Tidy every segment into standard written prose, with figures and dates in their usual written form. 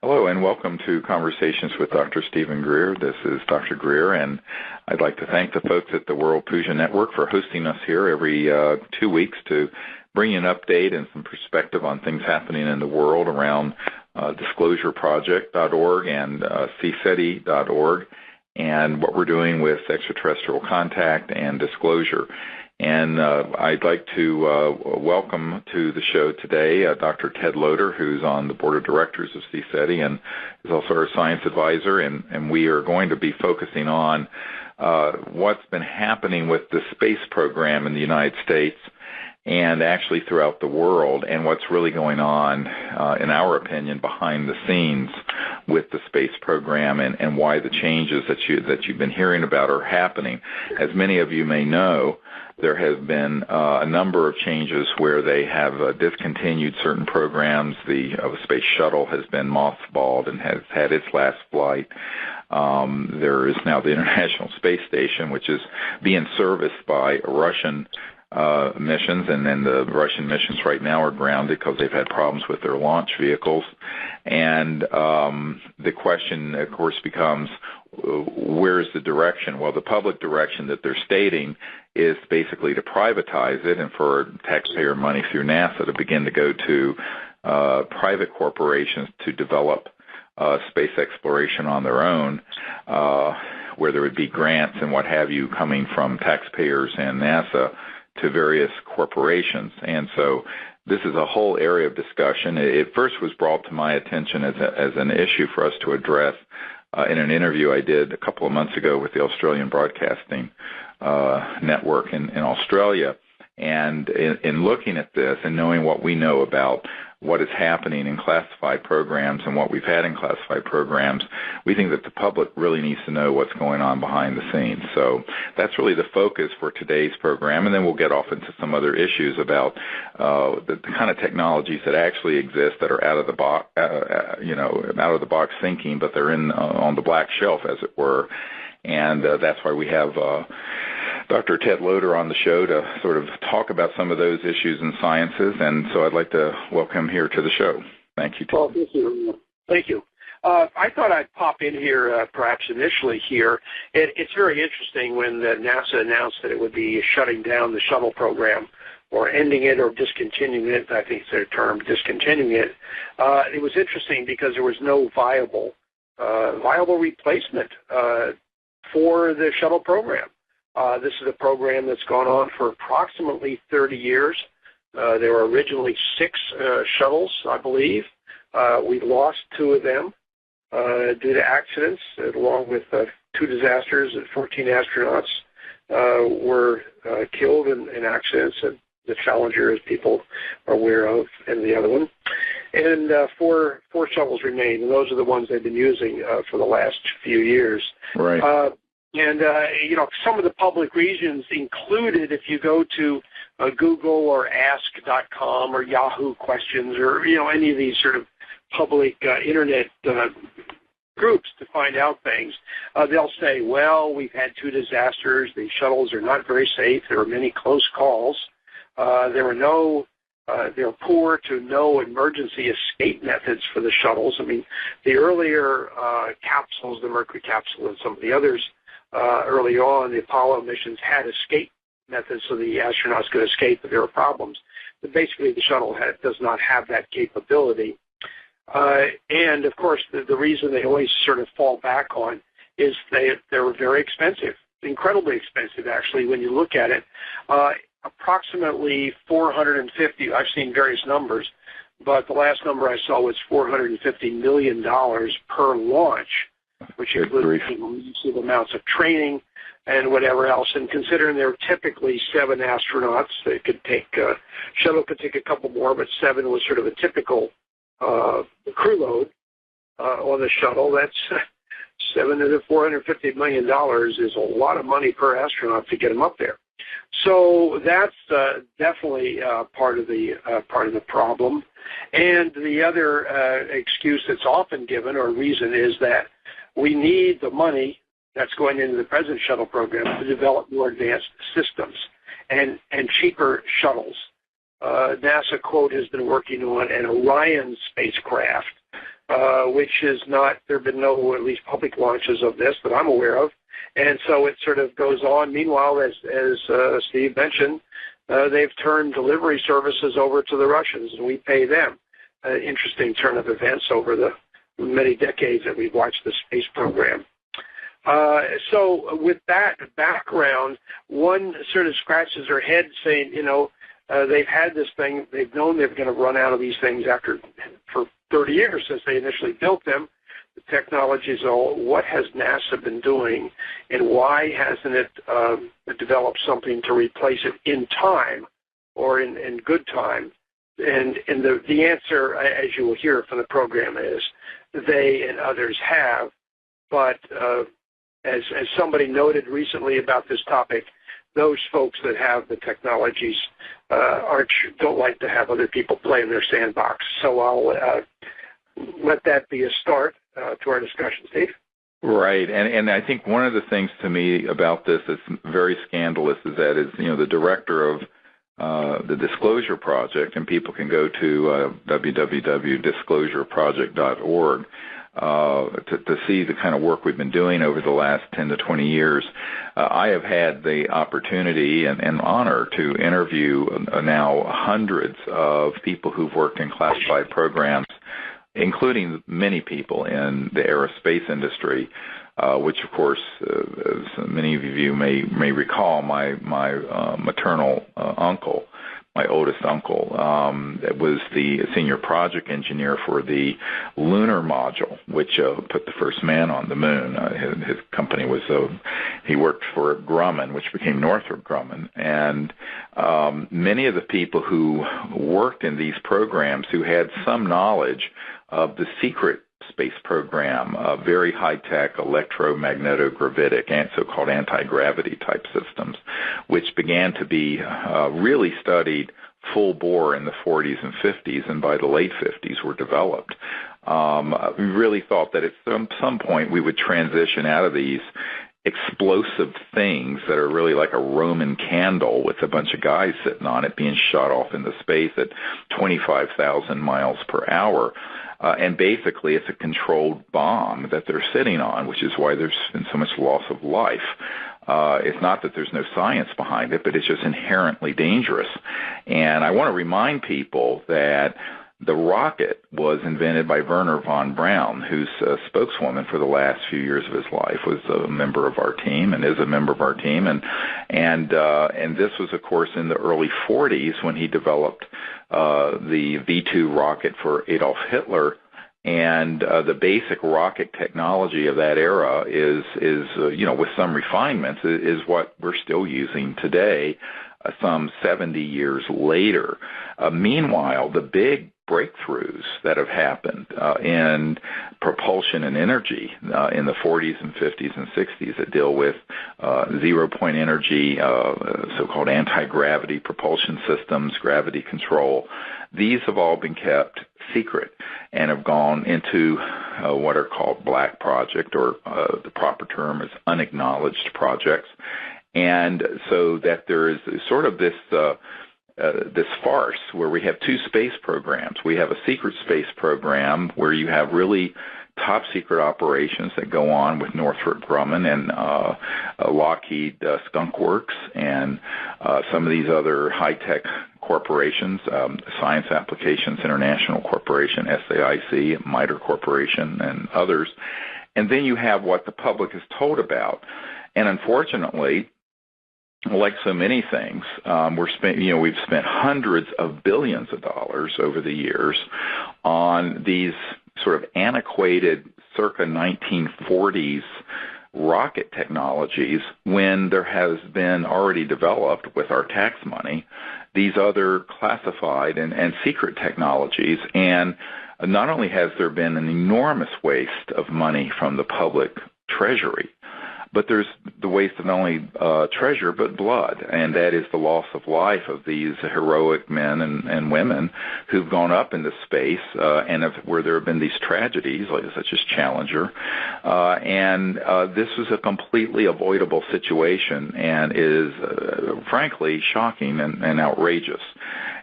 Hello and welcome to Conversations with Dr. Stephen Greer. This is Dr. Greer, and I'd like to thank the folks at the World Puja Network for hosting us here every 2 weeks to bring you an update and some perspective on things happening in the world around disclosureproject.org and cseti.org and what we're doing with extraterrestrial contact and disclosure. And I'd like to welcome to the show today Dr. Ted Loader, who's on the board of directors of CSETI and is also our science advisor. And we are going to be focusing on what's been happening with the space program in the United States and actually throughout the world, and what's really going on, in our opinion, behind the scenes with the space program and why the changes that you've been hearing about are happening. As many of you may know, there have been a number of changes where they have discontinued certain programs. The space shuttle has been mothballed and has had its last flight. There is now the International Space Station, which is being serviced by Russian missions, and then the Russian missions right now are grounded because they've had problems with their launch vehicles. And the question, of course, becomes, where's the direction? Well, the public direction that they're stating is basically to privatize it and for taxpayer money through NASA to begin to go to private corporations to develop space exploration on their own, where there would be grants and what have you coming from taxpayers and NASA to various corporations. And so this is a whole area of discussion. It first was brought to my attention as an issue for us to address in an interview I did a couple of months ago with the Australian Broadcasting Network in Australia. And in looking at this and knowing what we know about what is happening in classified programs and what we've had in classified programs, we think that the public really needs to know what's going on behind the scenes. So that's really the focus for today's program, and then we'll get off into some other issues about the kind of technologies that actually exist that are out of the box, out of the box thinking, but they're on the black shelf, as it were. And that's why we have Dr. Ted Loader on the show to sort of talk about some of those issues in sciences, and so I'd like to welcome him here to the show. Thank you, Ted. Well, thank you. I thought I'd pop in here perhaps initially here. It's very interesting when NASA announced that it would be shutting down the shuttle program or ending it or discontinuing it. I think it's their term, discontinuing it. It was interesting because there was no viable replacement for the shuttle program. This is a program that's gone on for approximately 30 years. There were originally 6 shuttles, I believe. We lost 2 of them due to accidents, along with 2 disasters, and 14 astronauts were killed in accidents. And the Challenger, as people are aware of, and the other one. And 4 shuttles remain, and those are the ones they've been using for the last few years. Right. Some of the public reasons included, if you go to Google or ask.com or Yahoo questions or, any of these sort of public internet groups to find out things, they'll say, well, we've had 2 disasters. The shuttles are not very safe. There were many close calls. There are poor to no emergency escape methods for the shuttles. I mean, the earlier capsules, the Mercury capsule and some of the others, early on, the Apollo missions had escape methods so the astronauts could escape if there were problems. But basically, the shuttle does not have that capability. And, of course, the reason they always sort of fall back on is they were very expensive, incredibly expensive, actually, when you look at it. Approximately 450, I've seen various numbers, but the last number I saw was $450 million per launch, which includes massive amounts of training and whatever else. And considering there are typically 7 astronauts, they could take shuttle could take a couple more, but 7 was sort of a typical crew load on the shuttle. That's $7 to $450 million is a lot of money per astronaut to get them up there. So that's definitely part of the problem. And the other excuse that's often given or reason is that we need the money that's going into the present shuttle program to develop more advanced systems and cheaper shuttles. NASA, quote, has been working on an Orion spacecraft which is not, there have been no, at least public launches of this that I'm aware of. And so it sort of goes on. Meanwhile, as Steve mentioned, they've turned delivery services over to the Russians, and we pay them. Interesting turn of events over the many decades that we've watched the space program. So with that background, one sort of scratches their head saying, they've had this thing, they've known they're going to run out of these things for 30 years since they initially built them. The technologies all, what has NASA been doing, and why hasn't it developed something to replace it in time or in good time? And the answer, as you will hear from the program, is they and others have. But as somebody noted recently about this topic, those folks that have the technologies don't like to have other people play in their sandbox. So I'll let that be a start to our discussion, Steve. Right, and I think one of the things to me about this that's very scandalous is that the director of the Disclosure Project, and people can go to www.disclosureproject.org to see the kind of work we've been doing over the last 10 to 20 years. I have had the opportunity and honor to interview now hundreds of people who've worked in classified programs, including many people in the aerospace industry, which, of course, as many of you may recall, my maternal uncle, my oldest uncle, was the senior project engineer for the lunar module, which put the first man on the moon. His company was, he worked for Grumman, which became Northrop Grumman. And many of the people who worked in these programs who had some knowledge of the secret space program, very high-tech electromagnetic-gravitic and so-called anti-gravity type systems, which began to be really studied full bore in the 40s and 50s, and by the late 50s were developed. We really thought that at some point we would transition out of these explosive things that are really like a Roman candle with a bunch of guys sitting on it being shot off into space at 25,000 miles per hour. And basically it's a controlled bomb that they're sitting on, which is why there's been so much loss of life. It's not that there's no science behind it, but it's just inherently dangerous. And I want to remind people that the rocket was invented by Wernher von Braun, whose spokeswoman for the last few years of his life was a member of our team and is a member of our team. And this was, of course, in the early 40s when he developed the V-2 rocket for Adolf Hitler. And the basic rocket technology of that era is with some refinements, is what we're still using today, some 70 years later. Meanwhile, the big breakthroughs that have happened in propulsion and energy in the 40s and 50s and 60s that deal with zero-point energy, so-called anti-gravity propulsion systems, gravity control, these have all been kept secret and have gone into what are called black project, or the proper term is unacknowledged projects. And so that there is sort of this farce where we have two space programs. We have a secret space program where you have really top secret operations that go on with Northrop Grumman and Lockheed Skunk Works and some of these other high-tech corporations, Science Applications International Corporation, SAIC, MITRE Corporation, and others. And then you have what the public is told about. And unfortunately, like so many things, we've spent hundreds of billions of dollars over the years on these sort of antiquated circa 1940s rocket technologies, when there has been already developed with our tax money these other classified and secret technologies. And not only has there been an enormous waste of money from the public treasury, but there's the waste of not only treasure but blood, and that is the loss of life of these heroic men and women who've gone up into space, where there have been these tragedies, such as Challenger. This is a completely avoidable situation and is, frankly, shocking and outrageous.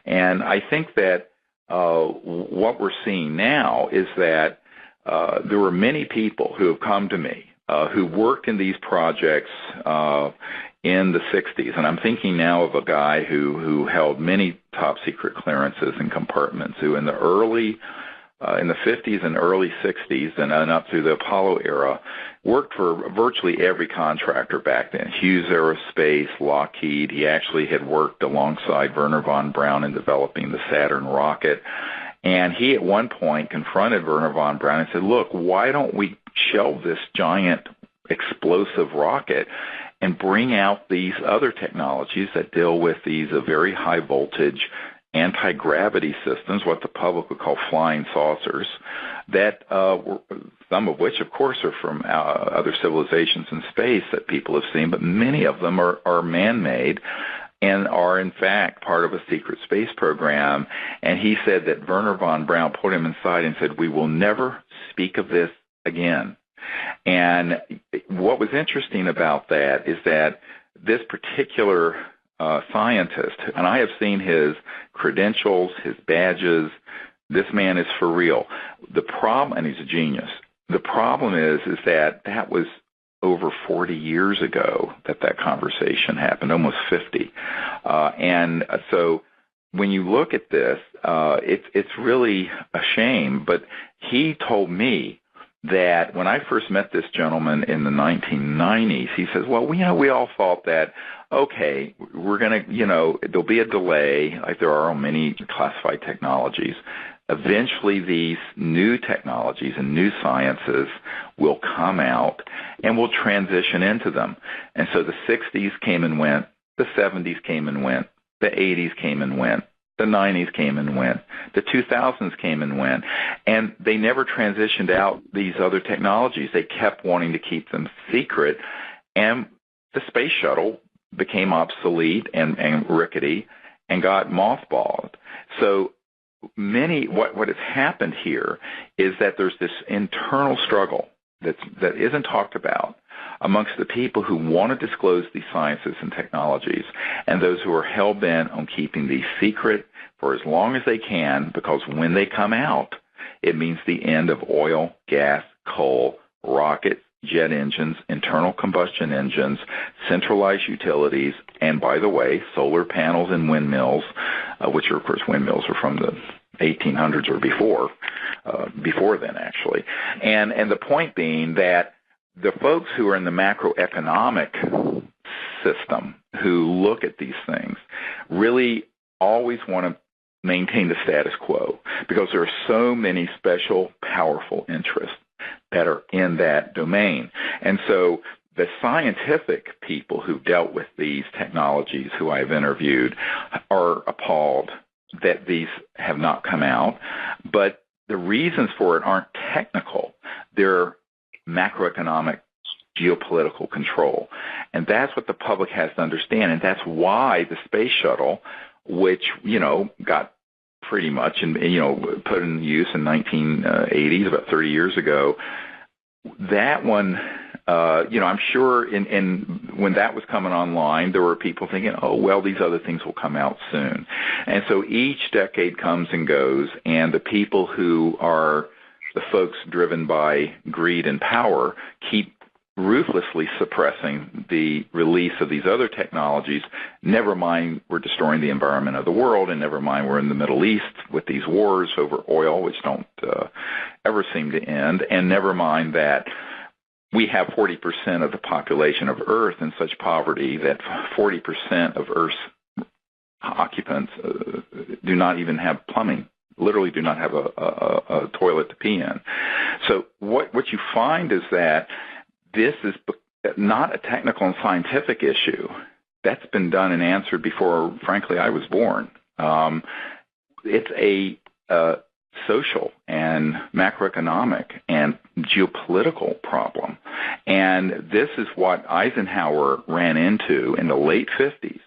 And I think that what we're seeing now is that there were many people who have come to me who worked in these projects in the 60s. And I'm thinking now of a guy who held many top-secret clearances and compartments, who in the 50s and early 60s and up through the Apollo era, worked for virtually every contractor back then. Hughes Aerospace, Lockheed. He actually had worked alongside Wernher von Braun in developing the Saturn rocket. And he at one point confronted Wernher von Braun and said, look, why don't we shelve this giant explosive rocket and bring out these other technologies that deal with these very high voltage anti-gravity systems, what the public would call flying saucers, that some of which, of course, are from other civilizations in space that people have seen, but many of them are man-made and are, in fact, part of a secret space program. And he said that Wernher von Braun put him inside and said, we will never speak of this again. And what was interesting about that is that this particular scientist, and I have seen his credentials, his badges, this man is for real. The problem, and he's a genius, the problem is that was over 40 years ago that conversation happened, almost 50. And so when you look at this, it's really a shame, but he told me that when I first met this gentleman in the 1990s, he says, well, we all thought that, okay, we're going to, there'll be a delay, like there are on many classified technologies. Eventually, these new technologies and new sciences will come out, and we'll transition into them. And so the 60s came and went, the 70s came and went, the 80s came and went, the 90s came and went, the 2000s came and went, and they never transitioned out these other technologies. They kept wanting to keep them secret, and the space shuttle became obsolete and rickety and got mothballed. So what has happened here is that there's this internal struggle that isn't talked about amongst the people who want to disclose these sciences and technologies and those who are hell-bent on keeping these secret for as long as they can, because when they come out, it means the end of oil, gas, coal, rockets, jet engines, internal combustion engines, centralized utilities, and, by the way, solar panels and windmills, which are, of course, windmills are from the 1800s or before then, actually. And the point being that the folks who are in the macroeconomic system who look at these things really always want to maintain the status quo because there are so many special, powerful interests that are in that domain. And so the scientific people who dealt with these technologies who I've interviewed are appalled that these have not come out. But the reasons for it aren't technical. They're macroeconomic geopolitical control. And that's what the public has to understand. And that's why the space shuttle, which, got pretty much put in use in 1980s, about 30 years ago, that one, I'm sure when that was coming online, there were people thinking, oh, well, these other things will come out soon. And so each decade comes and goes, and the people who are the folks driven by greed and power keep ruthlessly suppressing the release of these other technologies. Never mind we're destroying the environment of the world, and never mind we're in the Middle East with these wars over oil, which don't ever seem to end, and never mind that we have 40% of the population of Earth in such poverty that 40% of Earth's occupants do not even have plumbing, literally do not have a toilet to pee in. So what you find is that this is not a technical and scientific issue. That's been done and answered before, frankly, I was born. It's a social and macroeconomic and geopolitical problem. And this is what Eisenhower ran into in the late 50s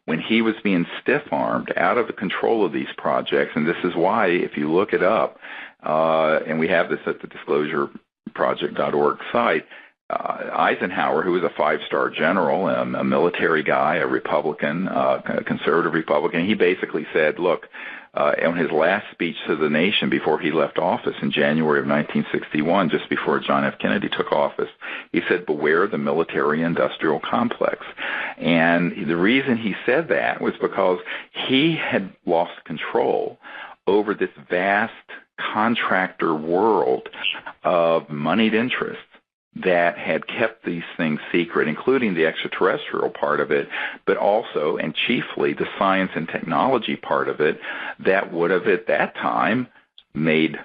when he was being stiff-armed out of the control of these projects. And this is why, if you look it up, and we have this at the disclosureproject.org site, Eisenhower, who was a five-star general, a military guy, a Republican, a conservative Republican, he basically said, look, on his last speech to the nation before he left office in January of 1961, just before John F. Kennedy took office. He said, "Beware the military-industrial complex." And the reason he said that was because he had lost control over this vast contractor world of moneyed interests that had kept these things secret, including the extraterrestrial part of it, but also and chiefly the science and technology part of it that would have at that time made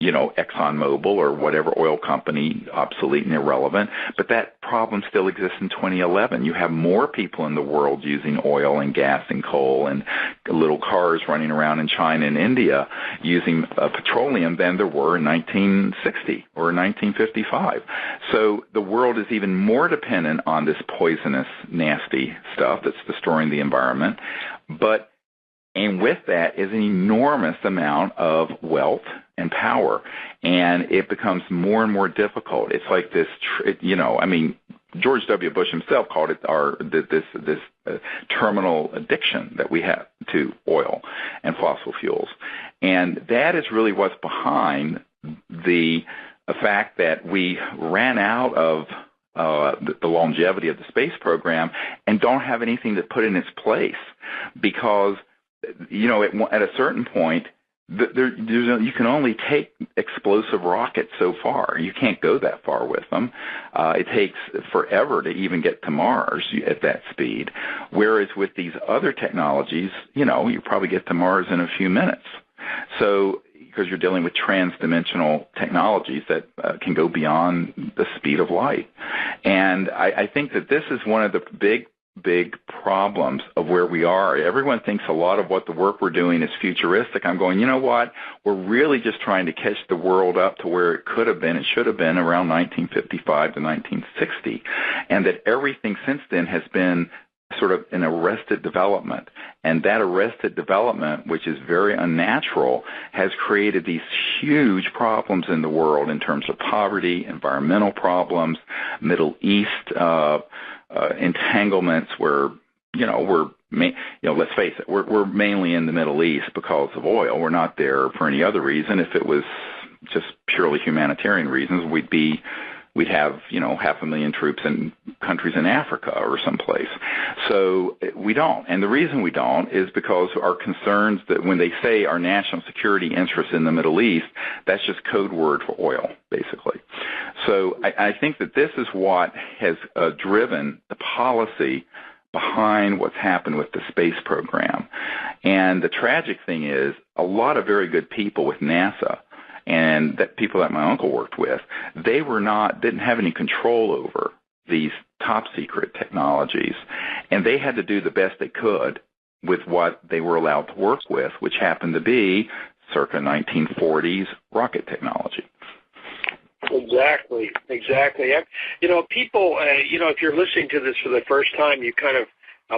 ExxonMobil or whatever oil company obsolete and irrelevant. But that problem still exists in 2011. You have more people in the world using oil and gas and coal and little cars running around in China and India using petroleum than there were in 1960 or 1955. So the world is even more dependent on this poisonous, nasty stuff that's destroying the environment. And with that is an enormous amount of wealth and power, and it becomes more and more difficult. It's like this, George W. Bush himself called it this terminal addiction that we have to oil and fossil fuels, and that is really what's behind the fact that we ran out of the longevity of the space program and don't have anything to put in its place because at a certain point, you can only take explosive rockets so far. You can't go that far with them. It takes forever to even get to Mars at that speed. Whereas with these other technologies, you probably get to Mars in a few minutes. So, because you're dealing with trans-dimensional technologies that can go beyond the speed of light. And I think that this is one of the big problems of where we are. Everyone thinks a lot of what the work we're doing is futuristic. I'm going, you know what? We're really just trying to catch the world up to where it could have been, it should have been around 1955 to 1960. And that everything since then has been sort of an arrested development. And that arrested development, which is very unnatural, has created these huge problems in the world in terms of poverty, environmental problems, Middle East entanglements where, let's face it, we're mainly in the Middle East because of oil. We're not there for any other reason. If it was just purely humanitarian reasons, we'd have 500,000 troops in countries in Africa or someplace. So we don't. And the reason we don't is because our concerns that when they say our national security interests in the Middle East, that's just code word for oil, basically. So I think that this is what has driven the policy behind what's happened with the space program. And the tragic thing is a lot of very good people with NASA and that people that my uncle worked with, didn't have any control over these top secret technologies, and they had to do the best they could with what they were allowed to work with, which happened to be circa 1940s rocket technology. Exactly. People, if you're listening to this for the first time, you kind of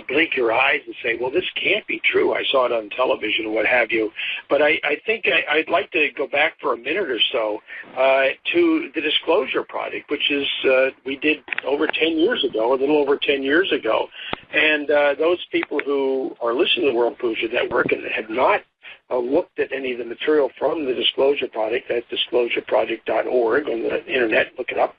blink your eyes and say, well, this can't be true. I saw it on television or what have you. But I think I'd like to go back for a minute or so to the Disclosure Project, which is we did over 10 years ago, a little over 10 years ago. And those people who are listening to the World Pollution Network and have not looked at any of the material from the Disclosure Project, that's disclosureproject.org on the internet, look it up.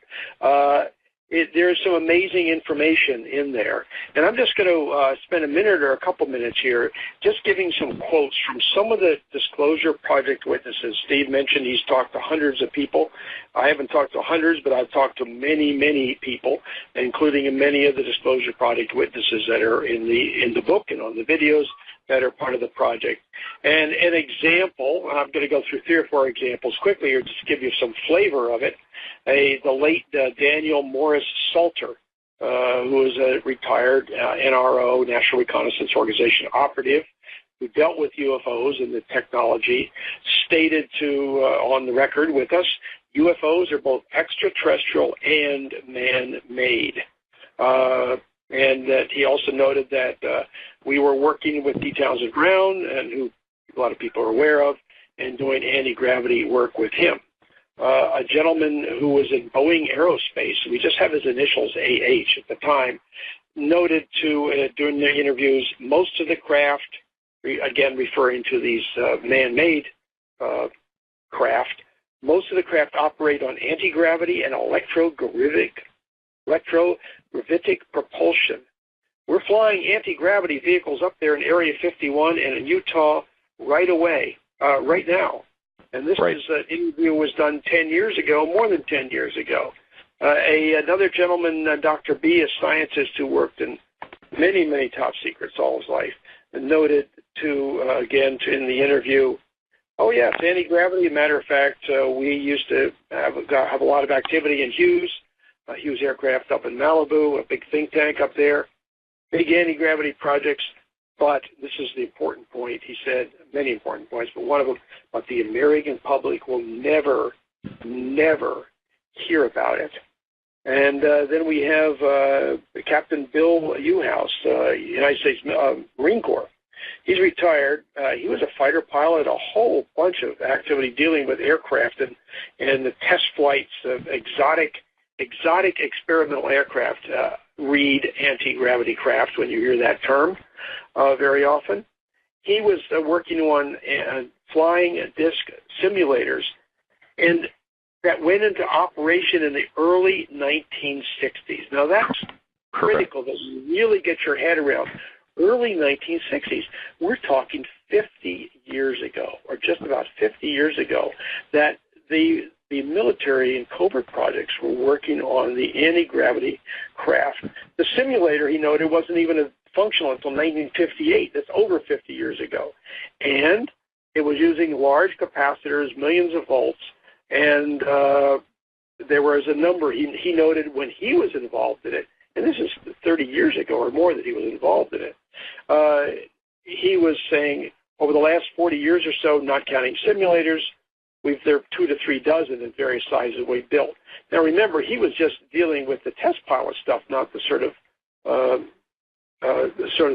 There's some amazing information in there. And I'm just going to spend a minute or a couple minutes here just giving some quotes from some of the Disclosure Project witnesses. Steve mentioned he's talked to hundreds of people. I haven't talked to hundreds, but I've talked to many, many people, including many of the Disclosure Project witnesses that are in the book and on the videos that are part of the project. And an example, I'm going to go through 3 or 4 examples quickly here just to give you some flavor of it. The late Daniel Morris Salter, who is a retired NRO, National Reconnaissance Organization operative, who dealt with UFOs and the technology, stated on the record with us, UFOs are both extraterrestrial and man-made. And that he also noted that we were working with D. Townsend Brown, and who a lot of people are aware of, and doing anti-gravity work with him. A gentleman who was in Boeing Aerospace, we just have his initials AH at the time, noted during the interviews, most of the craft again referring to these man-made craft. Most of the craft operate on anti-gravity and electrogravitic propulsion. We're flying anti-gravity vehicles up there in Area 51 and in Utah right now. And this interview was done 10 years ago, more than 10 years ago. Another gentleman, Dr. B, a scientist who worked in many, many top secrets all his life, noted in the interview, oh yes, anti-gravity. Matter of fact, we used to have a lot of activity in Hughes Aircraft up in Malibu, a big think tank up there, big anti-gravity projects. But this is the important point. He said many important points, but one of them, but the American public will never hear about it. And then we have Captain Bill Uhouse, United States Marine Corps. He's retired. He was a fighter pilot, a whole bunch of activity dealing with aircraft and the test flights of exotic experimental aircraft. Read anti-gravity craft when you hear that term very often. He was working on flying disc simulators, and that went into operation in the early 1960s. Now that's critical that you really get your head around. Early 1960s. We're talking 50 years ago, or just about 50 years ago, that the military and covert projects were working on the anti-gravity craft. The simulator, he noted, wasn't even functional until 1958. That's over 50 years ago. And it was using large capacitors, millions of volts, and there was a number he noted when he was involved in it, and this is 30 years ago or more that he was involved in it. He was saying over the last 40 years or so, not counting simulators, there are 2 to 3 dozen in various sizes we built. Now remember, he was just dealing with the test pilot stuff, not the sort of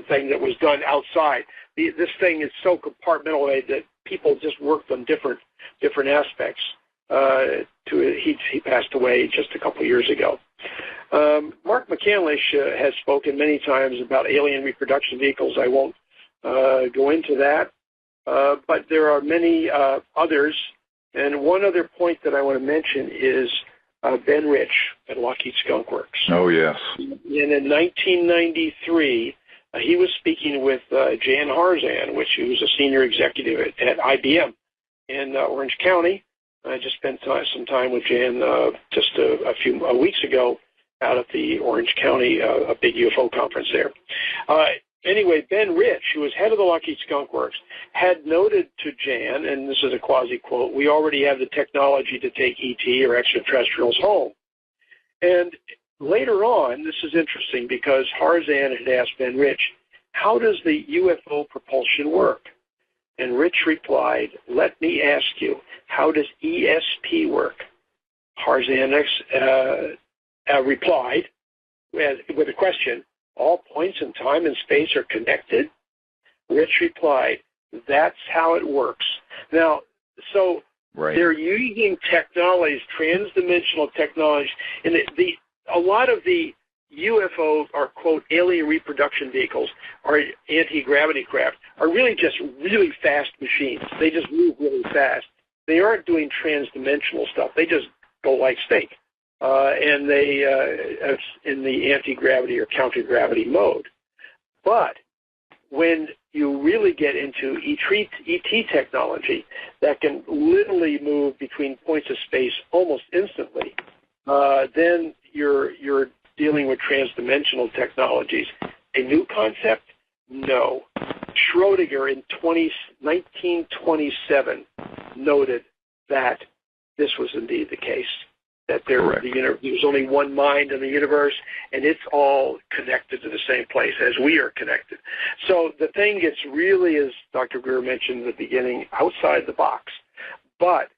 thing that was done outside. This thing is so compartmentalized that people just worked on different aspects. He passed away just a couple of years ago. Mark McCandlish has spoken many times about alien reproduction vehicles. I won't go into that, but there are many others. And one other point that I want to mention is Ben Rich at Lockheed Skunk Works. Oh, yes. And in 1993, he was speaking with Jan Harzan, he was a senior executive at IBM in Orange County. I just spent some time with Jan just a few weeks ago out at the Orange County, a big UFO conference there. Anyway, Ben Rich, who was head of the Lockheed Skunk Works, had noted to Jan, and this is a quasi-quote, we already have the technology to take ET or extraterrestrials home. And later on, this is interesting because Harzan had asked Ben Rich, how does the UFO propulsion work? And Rich replied, let me ask you, how does ESP work? Harzan replied with a question, all points in time and space are connected? Rich replied, that's how it works. Now, so they're using technologies, transdimensional technologies, and a lot of the UFO or, quote, alien reproduction vehicles or anti-gravity craft are really just really fast machines. They just move really fast. They aren't doing transdimensional stuff. They just go like steak. And they in the anti-gravity or counter-gravity mode. But when you really get into ET technology that can literally move between points of space almost instantly, then you're dealing with transdimensional technologies. A new concept? No. Schrodinger in 1927 noted that this was indeed the case. That there's only one mind in the universe, and it's all connected to the same place as we are connected. So the thing gets really, as Dr. Greer mentioned in the beginning, outside the box. But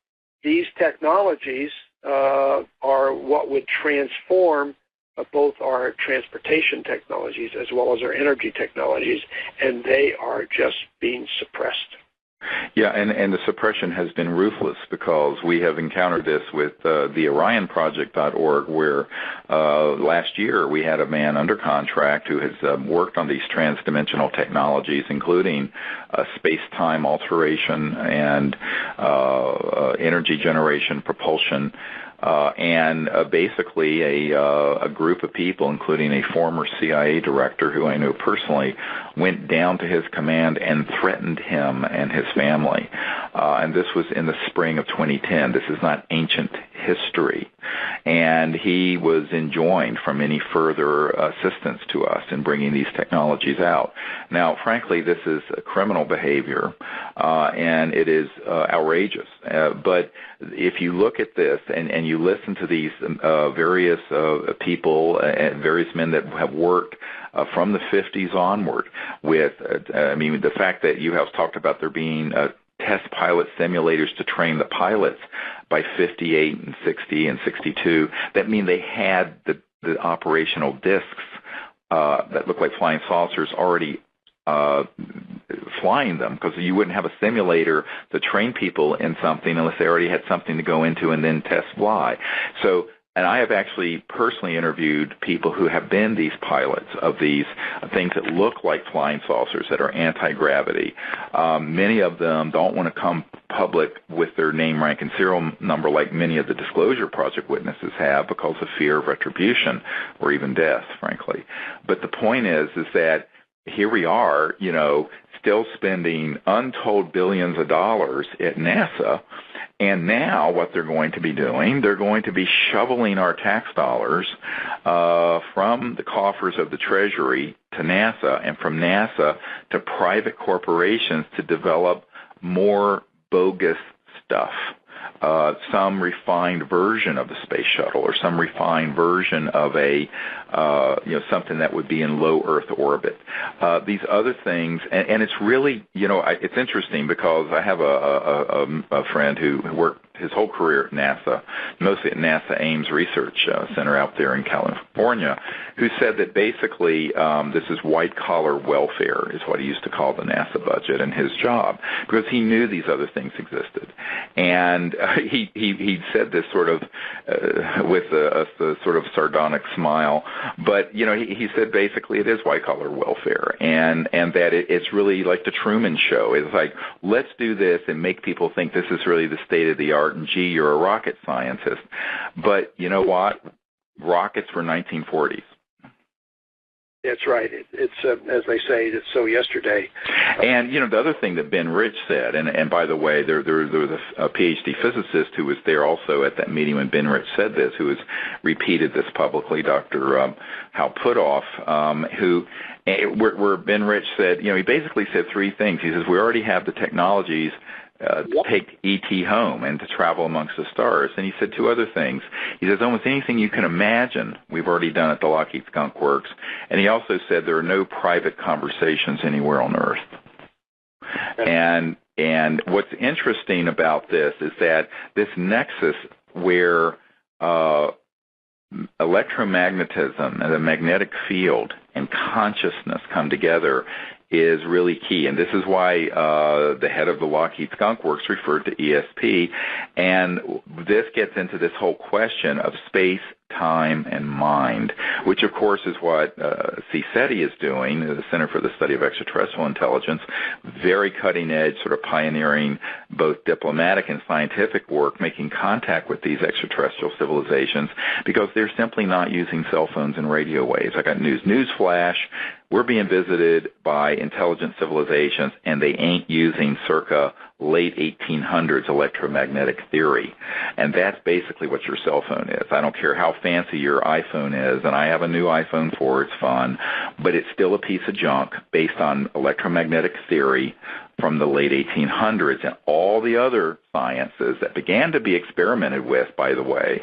these technologies are what would transform both our transportation technologies as well as our energy technologies, and they are just being suppressed. Yeah, and the suppression has been ruthless because we have encountered this with the OrionProject.org, where last year we had a man under contract who has worked on these transdimensional technologies, including space-time alteration and energy generation propulsion. Basically a group of people, including a former CIA director who I know personally, went down to his command and threatened him and his family. And this was in the spring of 2010. This is not ancient history. And he was enjoined from any further assistance to us in bringing these technologies out. Now, frankly, this is criminal behavior, and it is outrageous. But if you look at this and you listen to these various people and various men that have worked from the 50s onward with, the fact that you have talked about there being test pilot simulators to train the pilots by 58 and 60 and 62, that mean they had the operational discs that look like flying saucers already flying them, because you wouldn't have a simulator to train people in something unless they already had something to go into and then test fly. So, and I have actually personally interviewed people who have been these pilots of these things that look like flying saucers that are anti-gravity. Many of them don't want to come public with their name, rank, and serial number like many of the Disclosure Project witnesses have because of fear of retribution or even death, frankly. But the point is that here we are, still spending untold billions of dollars at NASA, and now what they're going to be doing, they're going to be shoveling our tax dollars from the coffers of the Treasury to NASA, and from NASA to private corporations to develop more bogus stuff. Some refined version of the space shuttle, or some refined version of a something that would be in low Earth orbit. These other things, and it's really, it's interesting because I have a friend who worked his whole career at NASA, mostly at NASA Ames Research Center out there in California, who said that basically this is white-collar welfare is what he used to call the NASA budget and his job, because he knew these other things existed. And he said this sort of with a sort of sardonic smile, but, he said basically it is white-collar welfare, and that it's really like the Truman Show. It's like, let's do this and make people think this is really the state-of-the-art, and gee, you're a rocket scientist. But you know what? Rockets were 1940s. That's right. It's as they say, it's so yesterday. And, the other thing that Ben Rich said, and by the way, there was a PhD physicist who was there also at that meeting when Ben Rich said this, who has repeated this publicly, Dr. Hal Puthoff, where Ben Rich said, he basically said three things. He says, we already have the technologies to take ET home and to travel amongst the stars. And he said two other things. He says, almost anything you can imagine we've already done at the Lockheed Skunk Works. And he also said there are no private conversations anywhere on Earth. And what's interesting about this is that this nexus where electromagnetism and the magnetic field and consciousness come together is really key. And this is why the head of the Lockheed Skunk Works referred to ESP. And this gets into this whole question of space, time, and mind, which, of course, is what CSETI is doing, the Center for the Study of Extraterrestrial Intelligence, very cutting-edge, sort of pioneering both diplomatic and scientific work, making contact with these extraterrestrial civilizations, because they're simply not using cell phones and radio waves. I got newsflash. We're being visited by intelligent civilizations, and they ain't using circa late 1800s electromagnetic theory. And that's basically what your cell phone is. I don't care how fancy your iPhone is, and I have a new iPhone 4, it's fun, but it's still a piece of junk based on electromagnetic theory from the late 1800s, and all the other sciences that began to be experimented with, by the way,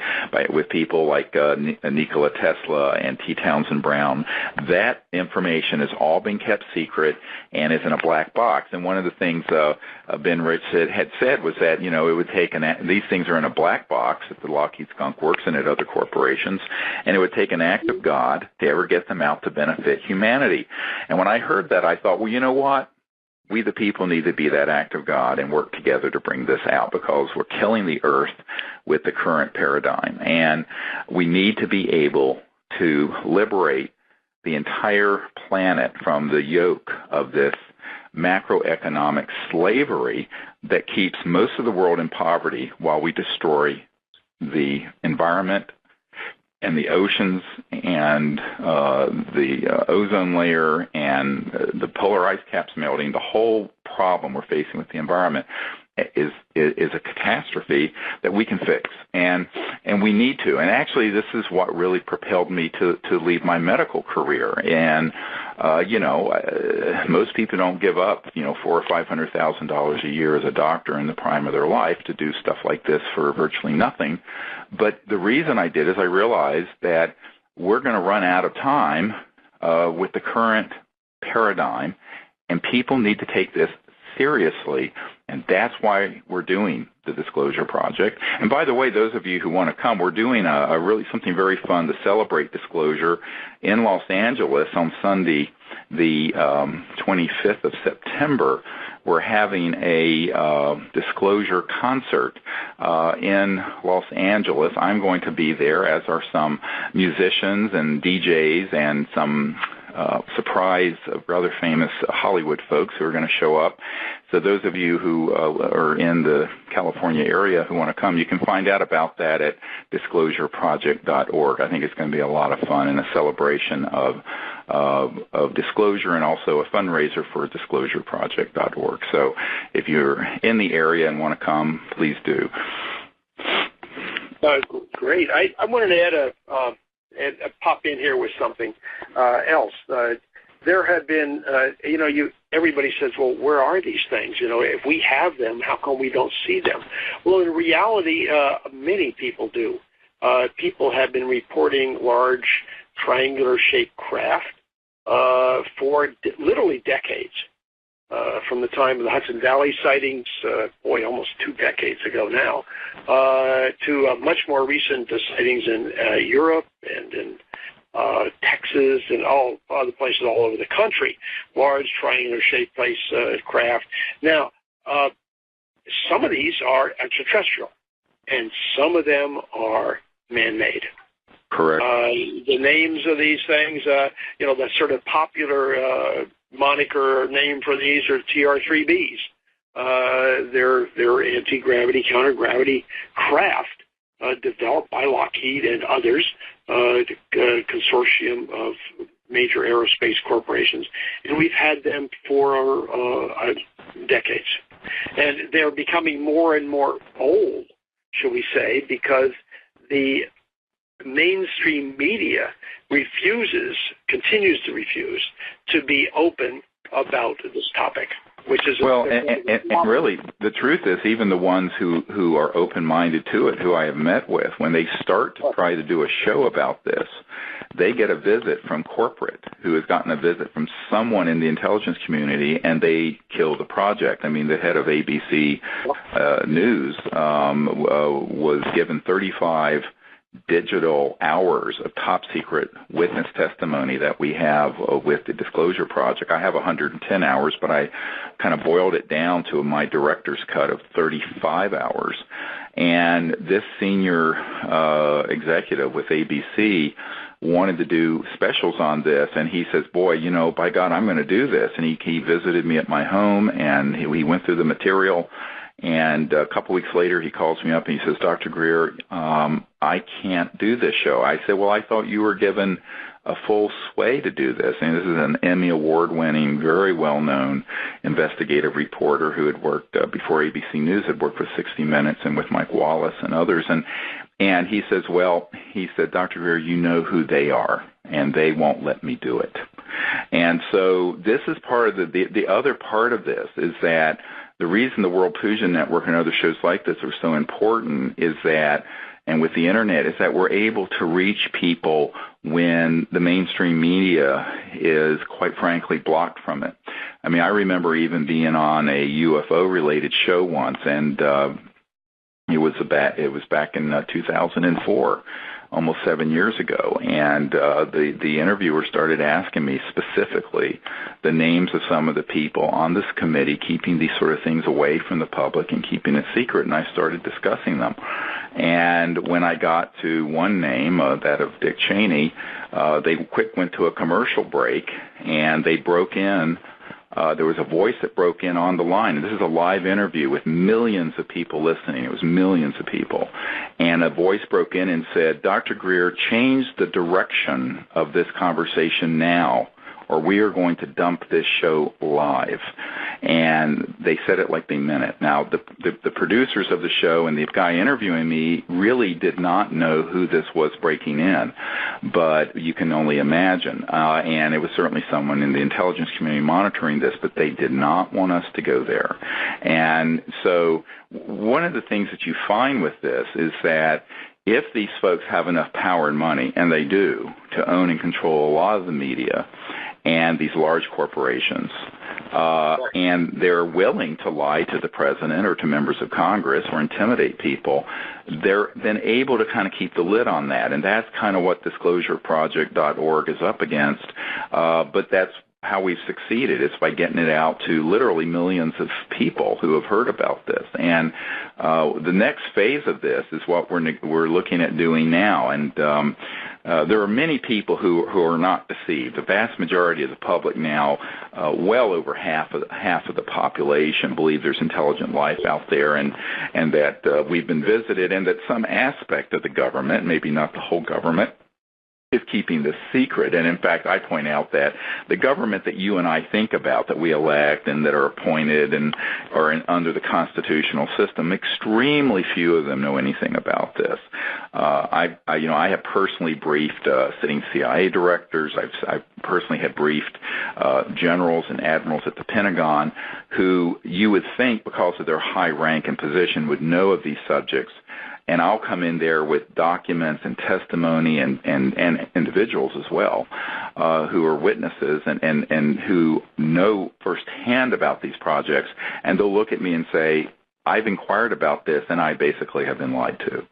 with people like Nikola Tesla and T. Townsend Brown. That information has all been kept secret and is in a black box. And one of the things Ben Rich had said was that, it would take these things are in a black box at the Lockheed Skunk Works and at other corporations, and it would take an act of God to ever get them out to benefit humanity. And when I heard that, I thought, well, you know what? we the people need to be that act of God and work together to bring this out, because we're killing the earth with the current paradigm. And we need to be able to liberate the entire planet from the yoke of this macroeconomic slavery that keeps most of the world in poverty while we destroy the environment and the oceans and the ozone layer and the polar ice caps melting. The whole problem we're facing with the environment is a catastrophe that we can fix, and we need to. And actually, this is what really propelled me to leave my medical career. And most people don't give up $400,000 or $500,000 a year as a doctor in the prime of their life to do stuff like this for virtually nothing. But the reason I did is I realized that we're going to run out of time with the current paradigm, and people need to take this seriously, and that's why we're doing the Disclosure Project. And by the way, those of you who want to come, we're doing a really something very fun to celebrate disclosure in Los Angeles on Sunday, the 25th of September. We're having a disclosure concert in Los Angeles. I'm going to be there, as are some musicians and DJs and some surprise, rather famous Hollywood folks who are going to show up. So those of you who are in the California area who want to come, you can find out about that at disclosureproject.org. I think it's going to be a lot of fun and a celebration of disclosure, and also a fundraiser for disclosureproject.org. So if you're in the area and want to come, please do. Great. I wanted to add pop in here with something else. There have been, everybody says, well, where are these things? If we have them, how come we don't see them? Well, in reality, many people do. People have been reporting large triangular-shaped craft for literally decades. From the time of the Hudson Valley sightings, almost 2 decades ago now, to much more recent sightings in Europe and in Texas and all other places all over the country, large triangular-shaped craft. Now, some of these are extraterrestrial, and some of them are man-made. Correct. The names of these things, the sort of popular moniker name for these are TR-3Bs. They're anti-gravity, counter-gravity craft developed by Lockheed and others, a consortium of major aerospace corporations, and we've had them for decades. And they're becoming more and more old, shall we say, because the mainstream media continues to refuse to be open about this topic, which is and really the truth is, even the ones who are open-minded to it, who I have met with, when they start to try to do a show about this, they get a visit from corporate, who has gotten a visit from someone in the intelligence community, and they kill the project. I mean, the head of ABC News was given 35 digital hours of top secret witness testimony that we have with the Disclosure Project. I have 110 hours, but I kind of boiled it down to my director's cut of 35 hours. And this senior executive with ABC wanted to do specials on this, and he says, boy, by God, I'm going to do this. And he visited me at my home, and he went through the material. And a couple weeks later, he calls me up and he says, Dr. Greer, I can't do this show. I said, well, I thought you were given a full sway to do this. And this is an Emmy Award-winning, very well-known investigative reporter who had worked before ABC News, had worked for 60 Minutes and with Mike Wallace and others. And he says, Dr. Greer, you know who they are, and they won't let me do it. And so this is part of the other part of this is that the reason the World Fusion Network and other shows like this are so important is that, and with the Internet, is that we're able to reach people when the mainstream media is, quite frankly, blocked from it. I mean, I remember even being on a UFO-related show once, and It was back in 2004, almost 7 years ago, and the interviewer started asking me specifically the names of some of the people on this committee, keeping these sort of things away from the public and keeping it secret, and I started discussing them. And when I got to one name, that of Dick Cheney, they went to a commercial break, and they broke in. There was a voice that broke in on the line, and this is a live interview with millions of people listening. It was millions of people. And a voice broke in and said, "Dr. Greer, change the direction of this conversation now, or we are going to dump this show live." And they said it like they meant it. Now, the producers of the show and the guy interviewing me really did not know who this was breaking in, but you can only imagine. And it was certainly someone in the intelligence community monitoring this, but they did not want us to go there. And so one of the things that you find with this is that if these folks have enough power and money, and they do, to own and control a lot of the media and these large corporations, and they're willing to lie to the president or to members of Congress or intimidate people, they're then able to kind of keep the lid on that. And that's kind of what disclosureproject.org is up against. But that's how we've succeeded. It's by getting it out to literally millions of people who have heard about this. And the next phase of this is what we're looking at doing now. And there are many people who are not deceived. The vast majority of the public now, well over half of the population, believe there's intelligent life out there, and that we've been visited, and that some aspect of the government, maybe not the whole government, is keeping this secret. And in fact, I point out that the government that you and I think about, that we elect and that are appointed and are under the constitutional system, extremely few of them know anything about this. I have personally briefed sitting CIA directors. I've personally have briefed generals and admirals at the Pentagon who you would think, because of their high rank and position, would know of these subjects. And I'll come in there with documents and testimony and individuals as well who are witnesses and who know firsthand about these projects, and they'll look at me and say, "I've inquired about this, and I basically have been lied to."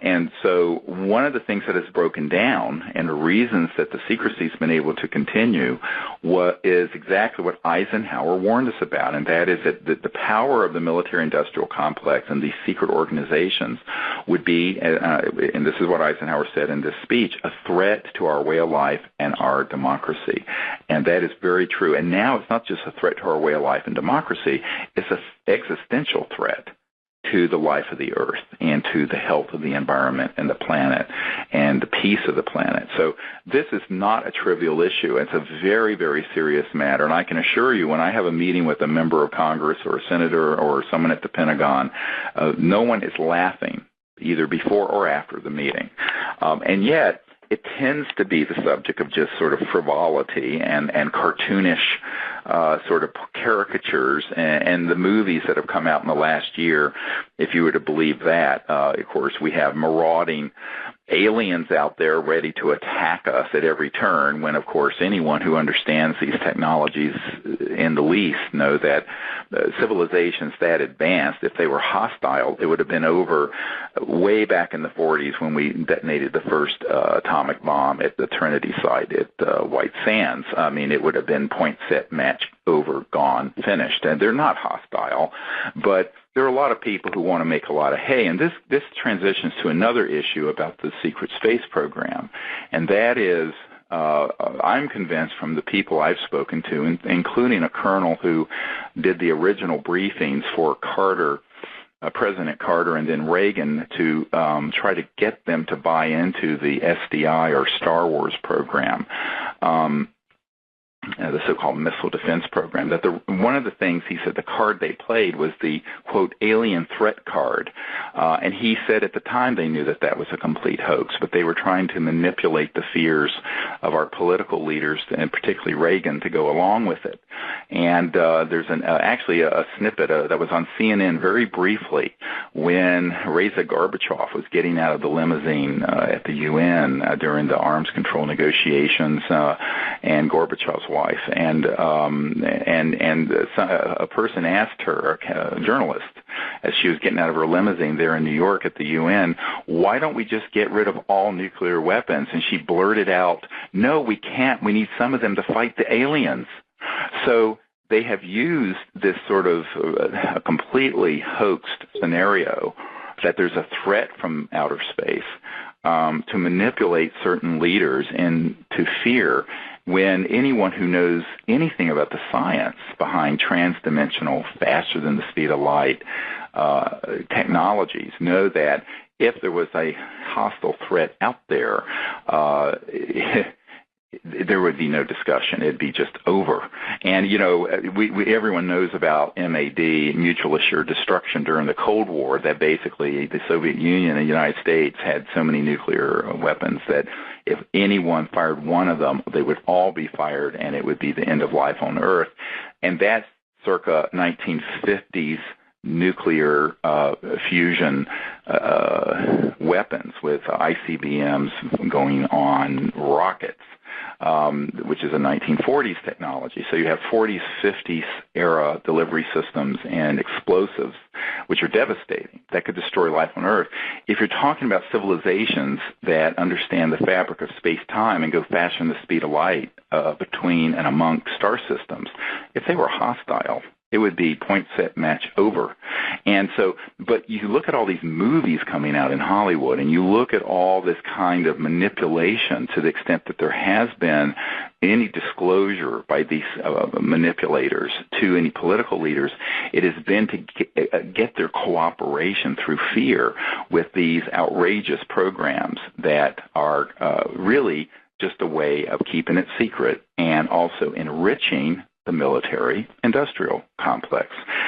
And so one of the things that has broken down, and the reasons that the secrecy's been able to continue, is exactly what Eisenhower warned us about, and that is that the power of the military-industrial complex and these secret organizations would be, and this is what Eisenhower said in this speech, a threat to our way of life and our democracy. And that is very true. And now it's not just a threat to our way of life and democracy, it's an existential threat to the life of the earth and to the health of the environment and the planet and the peace of the planet. So this is not a trivial issue. It's a very, very serious matter. And I can assure you, when I have a meeting with a member of Congress or a senator or someone at the Pentagon, no one is laughing either before or after the meeting. And yet, it tends to be the subject of just sort of frivolity and cartoonish sort of caricatures and the movies that have come out in the last year. If you were to believe that, of course, we have marauding aliens out there ready to attack us at every turn, when, of course, anyone who understands these technologies in the least know that civilizations that advanced, if they were hostile, it would have been over way back in the 40s when we detonated the first atomic bomb at the Trinity site at White Sands. I mean, it would have been point, set, match, over, gone, finished. And they're not hostile, but there are a lot of people who want to make a lot of hay, and this transitions to another issue about the secret space program, and that is, I'm convinced from the people I've spoken to, including a colonel who did the original briefings for Carter, President Carter, and then Reagan, to try to get them to buy into the SDI or Star Wars program. The so-called missile defense program, that one of the things he said the card they played was the, quote, alien threat card. And he said at the time they knew that that was a complete hoax, but they were trying to manipulate the fears of our political leaders, and particularly Reagan, to go along with it. And there's actually a snippet that was on CNN very briefly when Reza Gorbachev was getting out of the limousine at the UN during the arms control negotiations, and Gorbachev's wife, and a person asked her, a journalist as she was getting out of her limousine there in New York at the UN, why don't we just get rid of all nuclear weapons? And she blurted out, no, we can't. We need some of them to fight the aliens. So they have used this sort of a completely hoaxed scenario that there's a threat from outer space to manipulate certain leaders into fear, when anyone who knows anything about the science behind transdimensional, faster than the speed of light technologies know that if there was a hostile threat out there, there would be no discussion. It'd be just over. And, you know, everyone knows about MAD, mutual assured destruction, during the Cold War, that basically the Soviet Union and the United States had so many nuclear weapons that if anyone fired one of them, they would all be fired, and it would be the end of life on Earth. And that's circa 1950s nuclear fusion weapons with ICBMs going on rockets, which is a 1940s technology. So you have 40s, 50s era delivery systems and explosives, which are devastating, that could destroy life on Earth. If you're talking about civilizations that understand the fabric of space-time and go faster than the speed of light between and among star systems, if they were hostile, it would be point, set, match, over. And so, but you look at all these movies coming out in Hollywood, and you look at all this kind of manipulation to the extent that there has been any disclosure by these manipulators to any political leaders, it has been to get their cooperation through fear with these outrageous programs that are really just a way of keeping it secret and also enriching the military-industrial complex.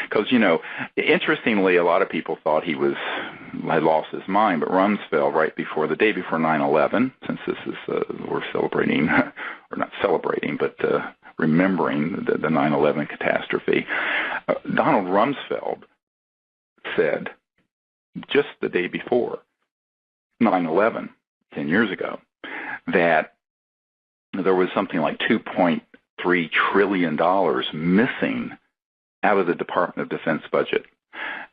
Because, you know, interestingly, a lot of people thought had lost his mind, but Rumsfeld, right before, the day before 9/11, since this is, we're celebrating, or not celebrating, but remembering the 9/11 catastrophe, Donald Rumsfeld said just the day before 9/11, 10 years ago, that there was something like $2.3 trillion missing out of the Department of Defense budget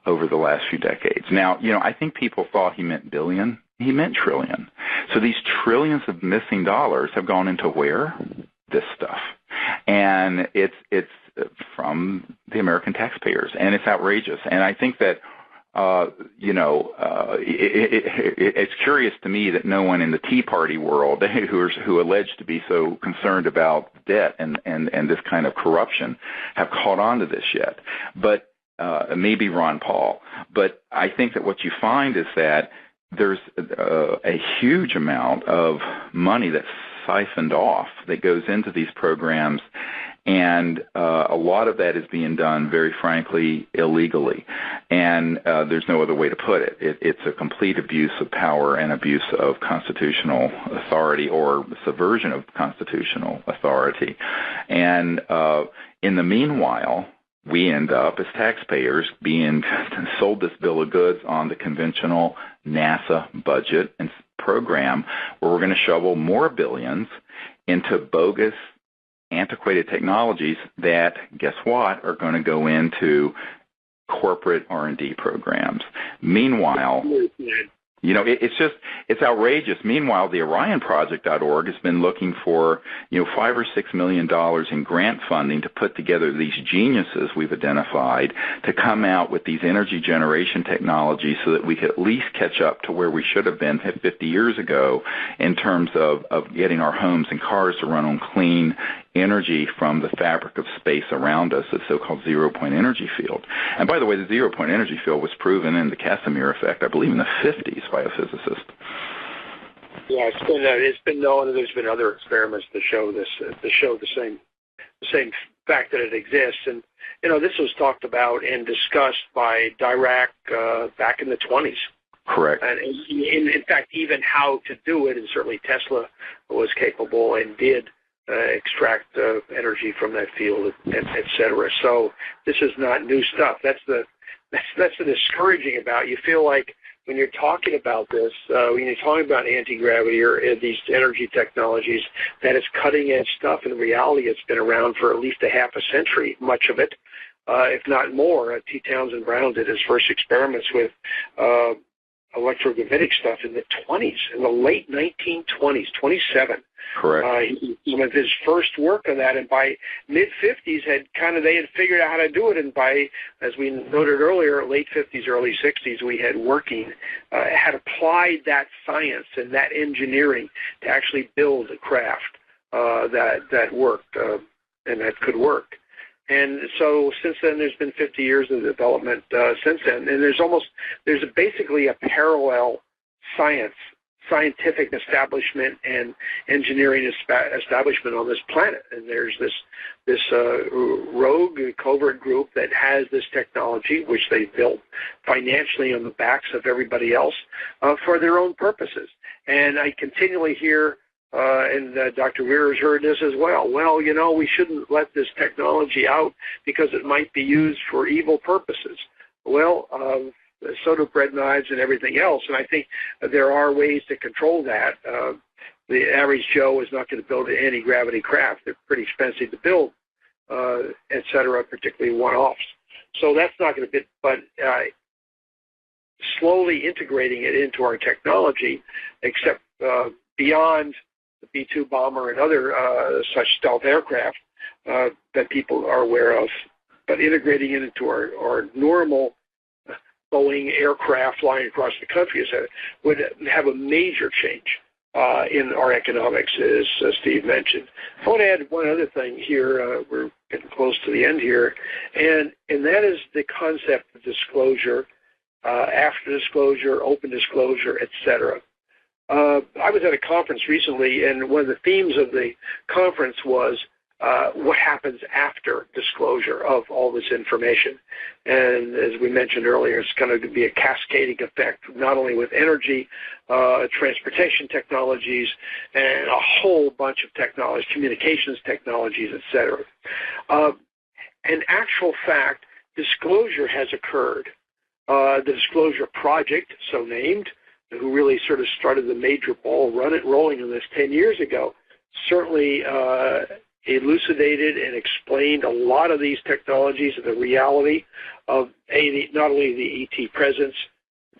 over the last few decades. Now, you know, I think people thought he meant billion. He meant trillion. So these trillions of missing dollars have gone into where? This stuff. And it's from the American taxpayers, and it's outrageous. And I think that it's curious to me that no one in the Tea Party world who alleged to be so concerned about debt and this kind of corruption have caught on to this yet. But maybe Ron Paul. But I think that what you find is that there's a huge amount of money that's siphoned off that goes into these programs, and a lot of that is being done, very frankly, illegally. And there's no other way to put it. It's a complete abuse of power and abuse of constitutional authority, or subversion of constitutional authority. And in the meanwhile, we end up as taxpayers being sold this bill of goods on the conventional NASA budget and program, where we're going to shovel more billions into bogus, antiquated technologies that, guess what, are going to go into corporate R&D programs. Meanwhile, you know, it's outrageous. Meanwhile, the OrionProject.org has been looking for, $5 or $6 million in grant funding to put together these geniuses we've identified to come out with these energy generation technologies so that we could at least catch up to where we should have been 50 years ago in terms of getting our homes and cars to run on clean energy from the fabric of space around us, the so-called zero-point energy field. And by the way, the zero-point energy field was proven in the Casimir effect, I believe, in the 50s by a physicist. Yeah, it's been known, and there's been other experiments to show this, the same fact that it exists. And this was talked about and discussed by Dirac back in the 20s. Correct. And in fact, even how to do it, and certainly Tesla was capable and did extract energy from that field, et cetera. So this is not new stuff. That's the discouraging about. You feel like when you're talking about this, when you're talking about anti-gravity or these energy technologies, that it's cutting-edge stuff. In reality, it's been around for at least a half a century, much of it. if not more. T. Townsend Brown did his first experiments with electrogravitic stuff in the 20s, in the late 1920s, 27. Correct. Some of his first work on that, and by mid-50s they had figured out how to do it, and by, as we noted earlier, late 50s, early 60s, we had applied that science and that engineering to actually build a craft that worked and that could work. And so since then, there's been 50 years of development since then, and there's basically a parallel scientific establishment and engineering establishment on this planet. And there's this rogue covert group that has this technology, which they built financially on the backs of everybody else for their own purposes. And I continually hear, and Dr. Greer has heard this as well, we shouldn't let this technology out because it might be used for evil purposes. Well, so do bread knives and everything else, and I think there are ways to control that. The average Joe is not going to build an anti-gravity craft. They're pretty expensive to build, et cetera, particularly one-offs. So that's not going to be, but slowly integrating it into our technology, except beyond the B-2 bomber and other such stealth aircraft that people are aware of, but integrating it into our normal Boeing aircraft flying across the country would have a major change in our economics, as Steve mentioned. I want to add one other thing here. We're getting close to the end here, and that is the concept of disclosure, after disclosure, open disclosure, etc. I was at a conference recently, and one of the themes of the conference was what happens after disclosure of all this information. And as we mentioned earlier, it's going to be a cascading effect, not only with energy, transportation technologies, and a whole bunch of technologies, communications technologies, etc. In actual fact, disclosure has occurred. The Disclosure Project, so named, who really sort of started the major ball rolling on this 10 years ago, certainly elucidated and explained a lot of these technologies and the reality of not only the ET presence,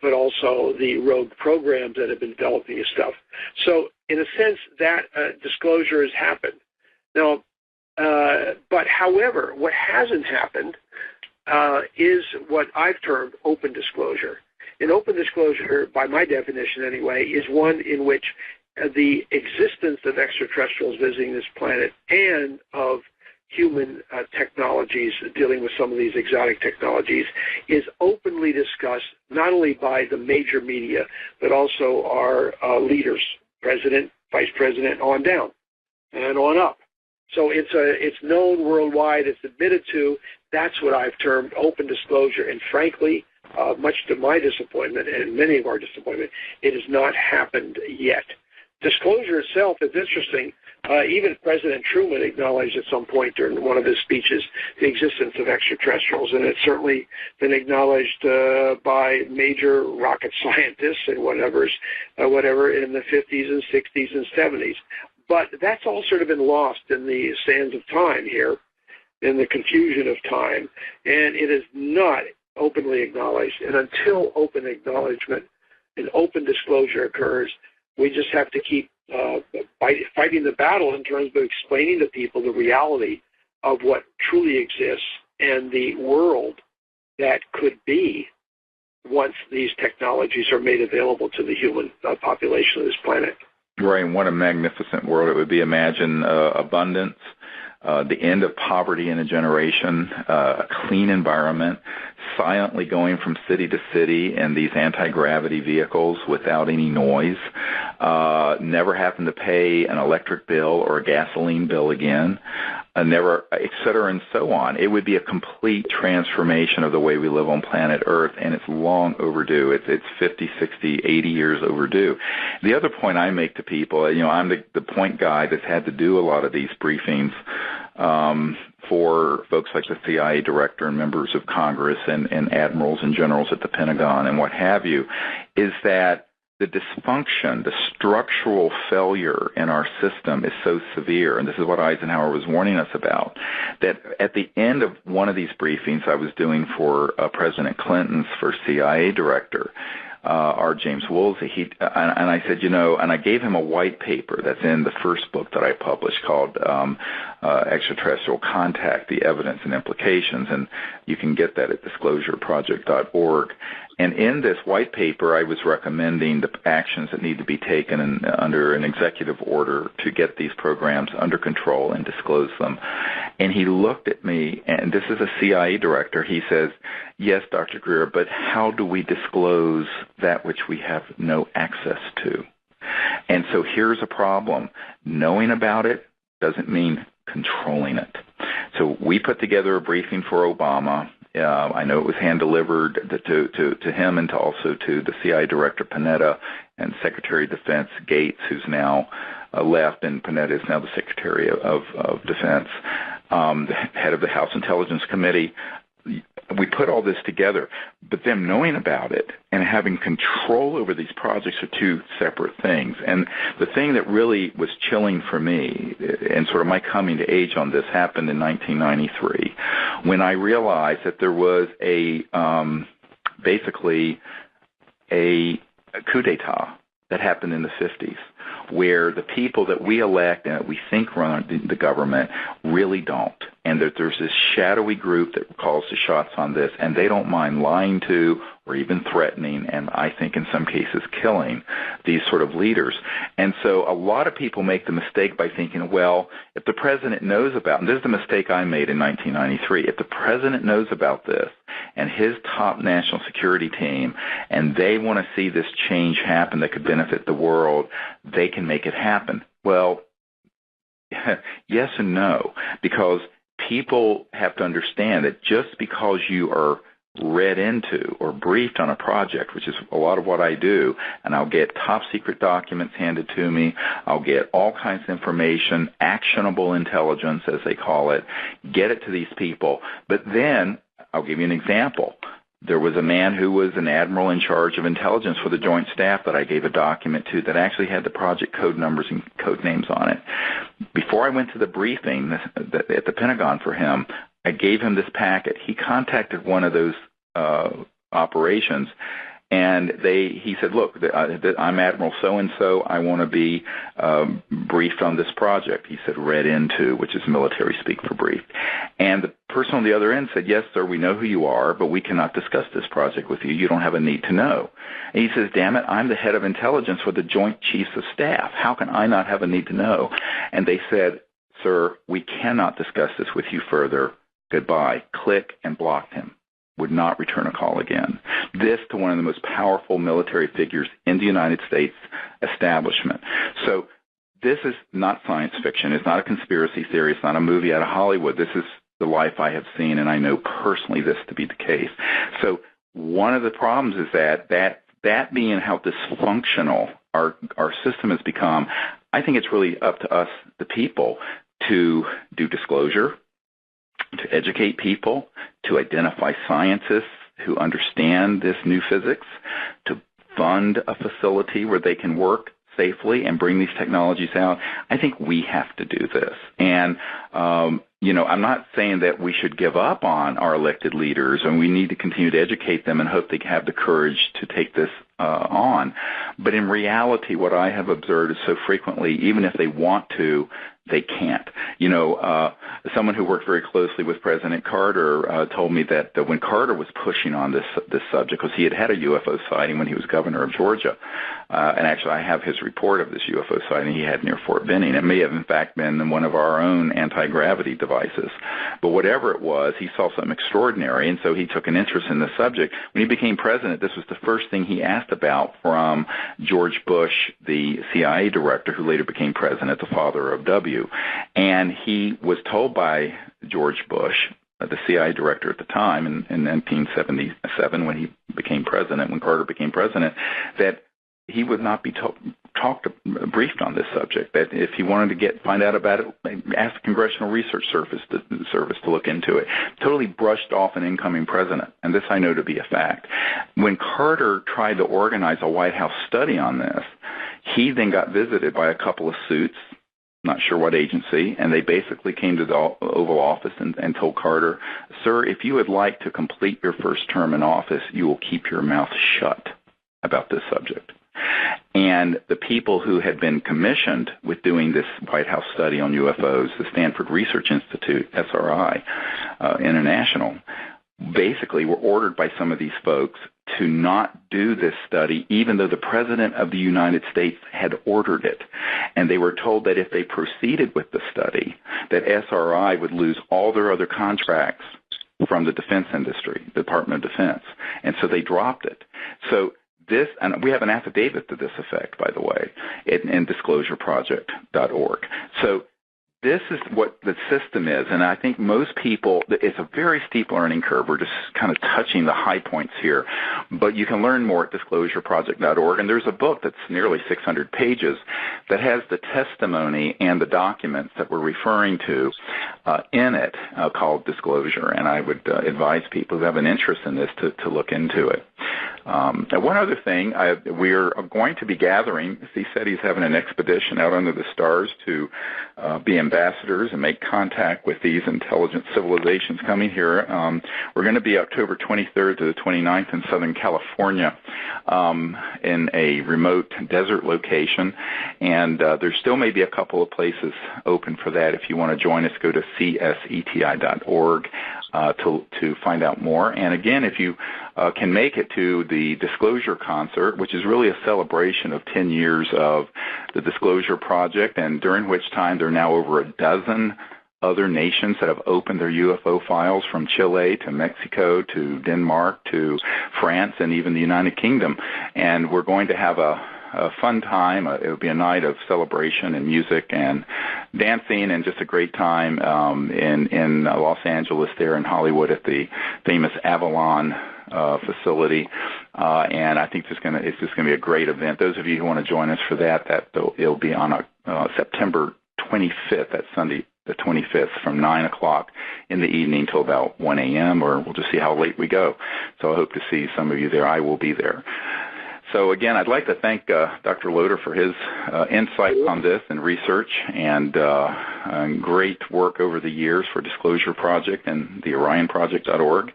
but also the rogue programs that have been developing this stuff. So in a sense, that disclosure has happened. Now, but however, what hasn't happened is what I've termed open disclosure. And open disclosure, by my definition anyway, is one in which the existence of extraterrestrials visiting this planet and of human technologies dealing with some of these exotic technologies is openly discussed not only by the major media, but also our leaders, president, vice president, on down and on up. So it's known worldwide, it's admitted to. That's what I've termed open disclosure. And frankly, much to my disappointment and many of our disappointment, it has not happened yet. Disclosure itself is interesting. Even President Truman acknowledged at some point during one of his speeches the existence of extraterrestrials, and it's certainly been acknowledged by major rocket scientists and whatever in the 50s and 60s and 70s. But that's all sort of been lost in the sands of time here, in the confusion of time, and it is not openly acknowledged. And until open acknowledgement and open disclosure occurs, we just have to keep fighting the battle in terms of explaining to people the reality of what truly exists and the world that could be once these technologies are made available to the human population of this planet. Right, and what a magnificent world it would be. Imagine abundance, the end of poverty in a generation, a clean environment, silently going from city to city in these anti-gravity vehicles without any noise, never having to pay an electric bill or a gasoline bill again, never, et cetera, and so on. It would be a complete transformation of the way we live on planet Earth, and it's long overdue. It's 50, 60, 80 years overdue. The other point I make to people, I'm the point guy that's had to do a lot of these briefings for folks like the CIA director and members of Congress and admirals and generals at the Pentagon and what have you, is that the dysfunction, the structural failure in our system is so severe, and this is what Eisenhower was warning us about, that at the end of one of these briefings I was doing for President Clinton's first CIA director, R. James Woolsey, and I said, and I gave him a white paper that's in the first book that I published called Extraterrestrial Contact, The Evidence and Implications, and you can get that at disclosureproject.org. And in this white paper, I was recommending the actions that need to be taken under an executive order to get these programs under control and disclose them. And he looked at me, and this is a CIA director. He says, yes, Dr. Greer, but how do we disclose that which we have no access to? And so here's a problem. Knowing about it doesn't mean controlling it. So we put together a briefing for Obama. I know it was hand-delivered to him and also to the CIA Director Panetta and Secretary of Defense Gates, who's now left, and Panetta is now the Secretary of Defense, the head of the House Intelligence Committee. We put all this together, but them knowing about it and having control over these projects are two separate things. And the thing that really was chilling for me, and sort of my coming to age on this, happened in 1993, when I realized that there was basically a coup d'etat that happened in the 50s, where the people that we elect and that we think run the government really don't. And that there's this shadowy group that calls the shots on this, and they don't mind lying to or even threatening, and I think in some cases killing these sort of leaders. And so a lot of people make the mistake by thinking, well, if the president knows about, and this is the mistake I made in 1993, if the president knows about this and his top national security team, and they want to see this change happen that could benefit the world, they can make it happen. Well, yes and no, because people have to understand that just because you are read into or briefed on a project, which is a lot of what I do, and I'll get top secret documents handed to me, I'll get all kinds of information, actionable intelligence as they call it, get it to these people. But then, I'll give you an example. There was a man who was an admiral in charge of intelligence for the Joint Staff that I gave a document to that actually had the project code numbers and code names on it. Before I went to the briefing at the Pentagon for him, I gave him this packet. He contacted one of those operations, and he said, look, I'm Admiral so-and-so. I want to be briefed on this project. He said, read into, which is military speak for brief. And the person on the other end said, yes, sir, we know who you are, but we cannot discuss this project with you. You don't have a need to know. And he says, damn it, I'm the head of intelligence for the Joint Chiefs of Staff. How can I not have a need to know? And they said, sir, we cannot discuss this with you further. Goodbye. Click, and blocked him. Would not return a call again. This to one of the most powerful military figures in the United States establishment. So this is not science fiction. It's not a conspiracy theory. It's not a movie out of Hollywood. This is the life I have seen, and I know personally this to be the case. So one of the problems is that being how dysfunctional our system has become, I think it's really up to us, the people, to do disclosure, to educate people, to identify scientists who understand this new physics, to fund a facility where they can work safely and bring these technologies out. I think we have to do this. And, I'm not saying that we should give up on our elected leaders, and we need to continue to educate them and hope they have the courage to take this on. But in reality, what I have observed is so frequently, even if they want to, they can't. Someone who worked very closely with President Carter told me that when Carter was pushing on this subject, because he had a UFO sighting when he was governor of Georgia, and actually I have his report of this UFO sighting he had near Fort Benning. It may have in fact been one of our own anti-gravity devices. But whatever it was, he saw something extraordinary, and so he took an interest in the subject. When he became president, this was the first thing he asked about from George Bush, the CIA director, who later became president, the father of W. And he was told by George Bush, the CIA director at the time in 1977 when he became president, when Carter became president, that he would not be briefed on this subject. That if he wanted to find out about it, ask the Congressional Research Service to look into it. Totally brushed off an incoming president, and this I know to be a fact. When Carter tried to organize a White House study on this, he then got visited by a couple of suits, not sure what agency, and they basically came to the Oval Office and told Carter, "Sir, if you would like to complete your first term in office, you will keep your mouth shut about this subject." And the people who had been commissioned with doing this White House study on UFOs, the Stanford Research Institute, SRI International, basically were ordered by some of these folks to not do this study, even though the President of the United States had ordered it. And they were told that if they proceeded with the study, that SRI would lose all their other contracts from the defense industry, Department of Defense. And so they dropped it. So this, and we have an affidavit to this effect, by the way, in disclosureproject.org. So this is what the system is, and I think most people, it's a very steep learning curve. We're just kind of touching the high points here, but you can learn more at disclosureproject.org, and there's a book that's nearly 600 pages that has the testimony and the documents that we're referring to in it called Disclosure, and I would advise people who have an interest in this to look into it. One other thing, we're going to be gathering, he said he's having an expedition out under the stars to be ambassadors and make contact with these intelligent civilizations coming here. We're going to be October 23rd to the 29th in Southern California in a remote desert location, and there still may be a couple of places open for that. If you want to join us, go to cseti.org to find out more. And again, if you can make it to the Disclosure Concert, which is really a celebration of 10 years of the Disclosure Project, and during which time there are now over a dozen other nations that have opened their UFO files, from Chile to Mexico to Denmark to France and even the United Kingdom. And we're going to have a fun time. It will be a night of celebration and music and dancing, and just a great time in Los Angeles, there in Hollywood at the famous Avalon facility, and I think it's just going to be a great event. Those of you who want to join us for that, it'll be on September 25th, that's Sunday the 25th, from 9 o'clock in the evening till about 1 a.m., or we'll just see how late we go. So I hope to see some of you there. I will be there. So again, I'd like to thank Dr. Loader for his insight on this and research, and great work over the years for Disclosure Project and the OrionProject.org.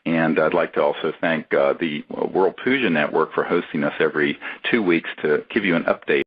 And I'd like to also thank the World Puja Network for hosting us every 2 weeks to give you an update